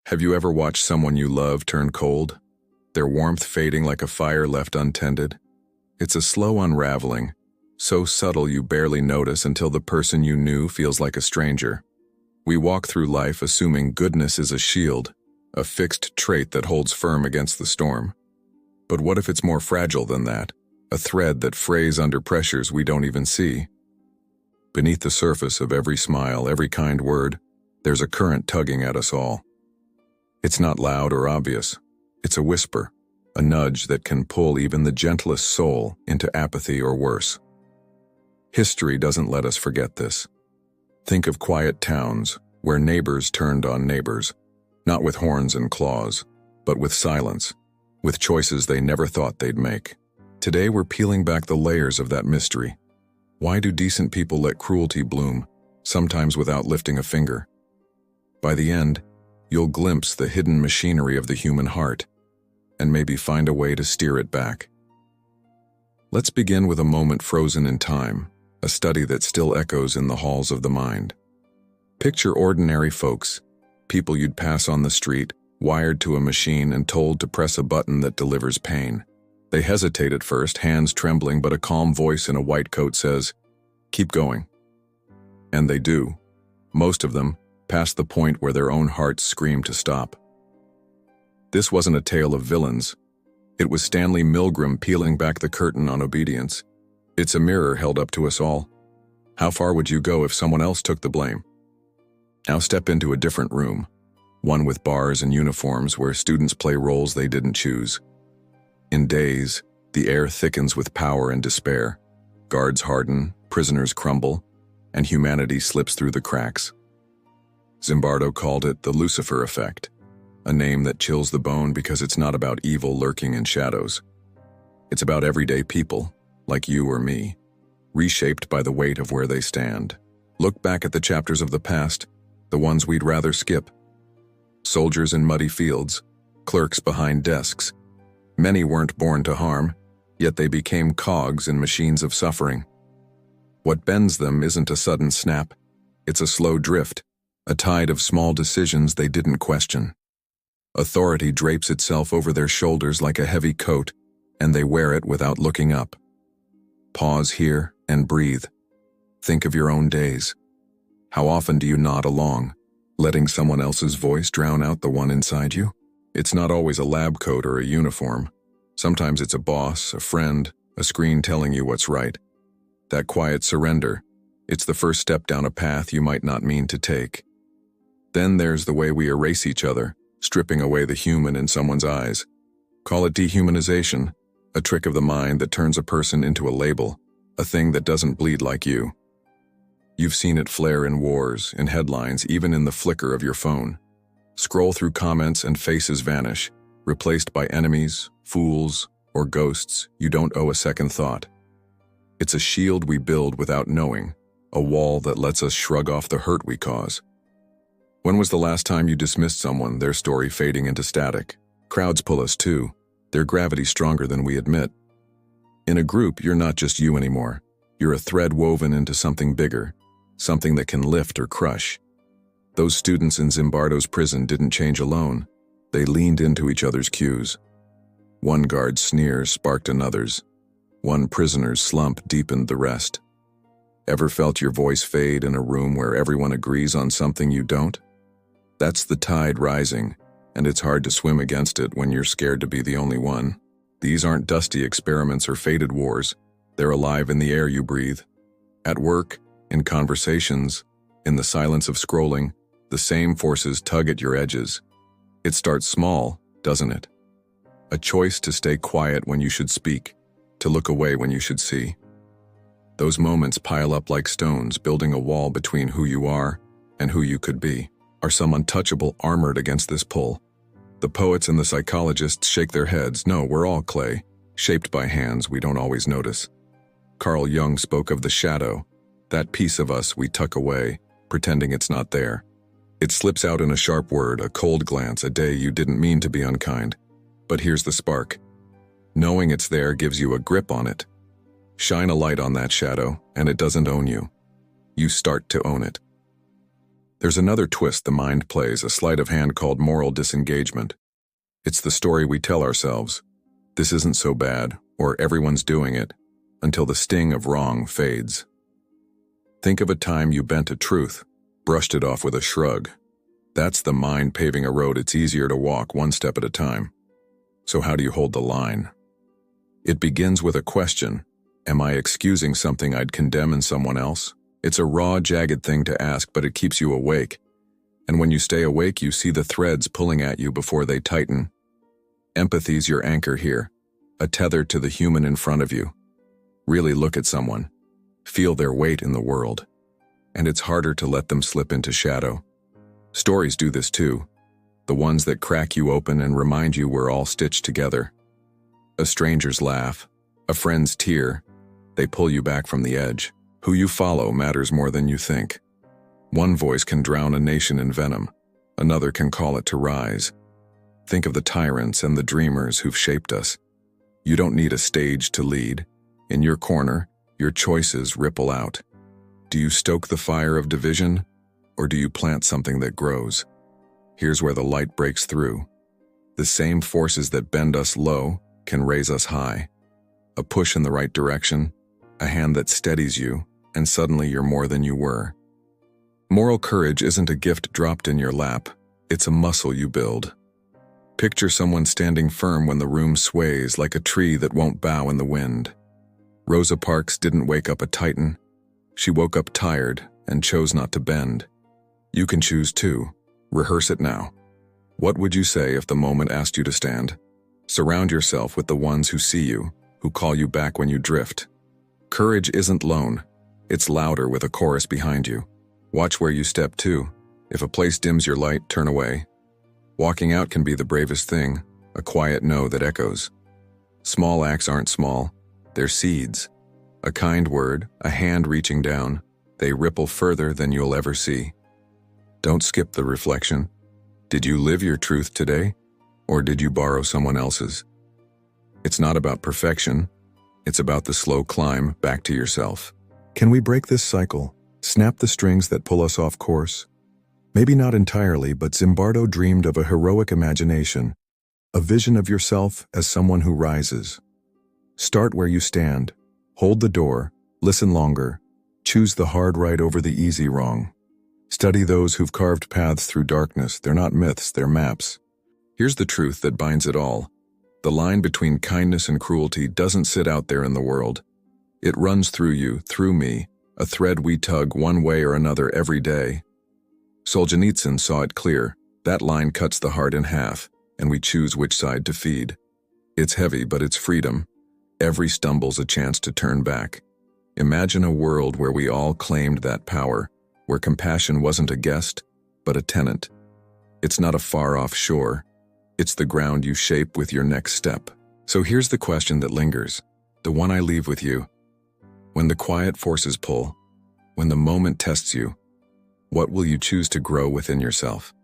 Have you ever watched someone you love turn cold? Their warmth fading like a fire left untended? It's a slow unraveling, so subtle you barely notice until the person you knew feels like a stranger. We walk through life assuming goodness is a shield, a fixed trait that holds firm against the storm. But what if it's more fragile than that? A thread that frays under pressures we don't even see. Beneath the surface of every smile, every kind word, there's a current tugging at us all. It's not loud or obvious. It's a whisper, a nudge that can pull even the gentlest soul into apathy or worse. History doesn't let us forget this. Think of quiet towns where neighbors turned on neighbors, not with horns and claws, but with silence, with choices they never thought they'd make. Today we're peeling back the layers of that mystery. Why do decent people let cruelty bloom, sometimes without lifting a finger? By the end, you'll glimpse the hidden machinery of the human heart, and maybe find a way to steer it back. Let's begin with a moment frozen in time, a study that still echoes in the halls of the mind. Picture ordinary folks, people you'd pass on the street, wired to a machine and told to press a button that delivers pain. They hesitate at first, hands trembling, but a calm voice in a white coat says, "Keep going." And they do. Most of them, past the point where their own hearts scream to stop. This wasn't a tale of villains. It was Stanley Milgram peeling back the curtain on obedience. It's a mirror held up to us all. How far would you go if someone else took the blame? Now step into a different room, one with bars and uniforms where students play roles they didn't choose. In days, the air thickens with power and despair. Guards harden, prisoners crumble, and humanity slips through the cracks. Zimbardo called it the Lucifer Effect, a name that chills the bone because it's not about evil lurking in shadows. It's about everyday people, like you or me, reshaped by the weight of where they stand. Look back at the chapters of the past, the ones we'd rather skip. Soldiers in muddy fields, clerks behind desks. Many weren't born to harm, yet they became cogs in machines of suffering. What bends them isn't a sudden snap, it's a slow drift, a tide of small decisions they didn't question. Authority drapes itself over their shoulders like a heavy coat, and they wear it without looking up. Pause here and breathe. Think of your own days. How often do you nod along, letting someone else's voice drown out the one inside you? It's not always a lab coat or a uniform. Sometimes it's a boss, a friend, a screen telling you what's right. That quiet surrender, it's the first step down a path you might not mean to take. Then there's the way we erase each other, stripping away the human in someone's eyes. Call it dehumanization, a trick of the mind that turns a person into a label, a thing that doesn't bleed like you. You've seen it flare in wars, in headlines, even in the flicker of your phone. Scroll through comments and faces vanish, replaced by enemies, fools, or ghosts you don't owe a second thought. It's a shield we build without knowing, a wall that lets us shrug off the hurt we cause. When was the last time you dismissed someone, their story fading into static? Crowds pull us too. Their gravity's stronger than we admit. In a group, you're not just you anymore. You're a thread woven into something bigger, something that can lift or crush. Those students in Zimbardo's prison didn't change alone. They leaned into each other's cues. One guard's sneer sparked another's. One prisoner's slump deepened the rest. Ever felt your voice fade in a room where everyone agrees on something you don't? That's the tide rising, and it's hard to swim against it when you're scared to be the only one. These aren't dusty experiments or faded wars. They're alive in the air you breathe. At work, in conversations, in the silence of scrolling, the same forces tug at your edges. It starts small, doesn't it? A choice to stay quiet when you should speak, to look away when you should see. Those moments pile up like stones, building a wall between who you are and who you could be. Are some untouchable armored against this pull? The poets and the psychologists shake their heads. No, we're all clay, shaped by hands we don't always notice. Carl Jung spoke of the shadow, that piece of us we tuck away, pretending it's not there. It slips out in a sharp word, a cold glance, a day you didn't mean to be unkind. But here's the spark. Knowing it's there gives you a grip on it. Shine a light on that shadow, and it doesn't own you. You start to own it. There's another twist the mind plays, a sleight of hand called moral disengagement. It's the story we tell ourselves. This isn't so bad, or everyone's doing it, until the sting of wrong fades. Think of a time you bent a truth, brushed it off with a shrug. That's the mind paving a road it's easier to walk one step at a time. So how do you hold the line? It begins with a question. Am I excusing something I'd condemn in someone else? It's a raw, jagged thing to ask, but it keeps you awake. And when you stay awake, you see the threads pulling at you before they tighten. Empathy's your anchor here, a tether to the human in front of you. Really look at someone. Feel their weight in the world. And it's harder to let them slip into shadow. Stories do this too. The ones that crack you open and remind you we're all stitched together. A stranger's laugh, a friend's tear, they pull you back from the edge. Who you follow matters more than you think. One voice can drown a nation in venom. Another can call it to rise. Think of the tyrants and the dreamers who've shaped us. You don't need a stage to lead. In your corner, your choices ripple out. Do you stoke the fire of division, or do you plant something that grows? Here's where the light breaks through. The same forces that bend us low can raise us high. A push in the right direction, a hand that steadies you, and suddenly you're more than you were. Moral courage isn't a gift dropped in your lap, it's a muscle you build. Picture someone standing firm when the room sways, like a tree that won't bow in the wind. Rosa Parks didn't wake up a titan. She woke up tired and chose not to bend. You can choose too. Rehearse it now. What would you say if the moment asked you to stand? Surround yourself with the ones who see you, who call you back when you drift. Courage isn't lone. It's louder with a chorus behind you. Watch where you step too. If a place dims your light, turn away. Walking out can be the bravest thing, a quiet no that echoes. Small acts aren't small, they're seeds. A kind word, a hand reaching down, they ripple further than you'll ever see. Don't skip the reflection. Did you live your truth today, or did you borrow someone else's? It's not about perfection, it's about the slow climb back to yourself. Can we break this cycle, snap the strings that pull us off course? Maybe not entirely, but Zimbardo dreamed of a heroic imagination, a vision of yourself as someone who rises. Start where you stand, hold the door, listen longer, choose the hard right over the easy wrong. Study those who've carved paths through darkness. They're not myths, they're maps. Here's the truth that binds it all. The line between kindness and cruelty doesn't sit out there in the world. It runs through you, through me, a thread we tug one way or another every day. Solzhenitsyn saw it clear. That line cuts the heart in half, and we choose which side to feed. It's heavy, but it's freedom. Every stumble's a chance to turn back. Imagine a world where we all claimed that power, where compassion wasn't a guest, but a tenant. It's not a far-off shore. It's the ground you shape with your next step. So here's the question that lingers, the one I leave with you. When the quiet forces pull, when the moment tests you, what will you choose to grow within yourself?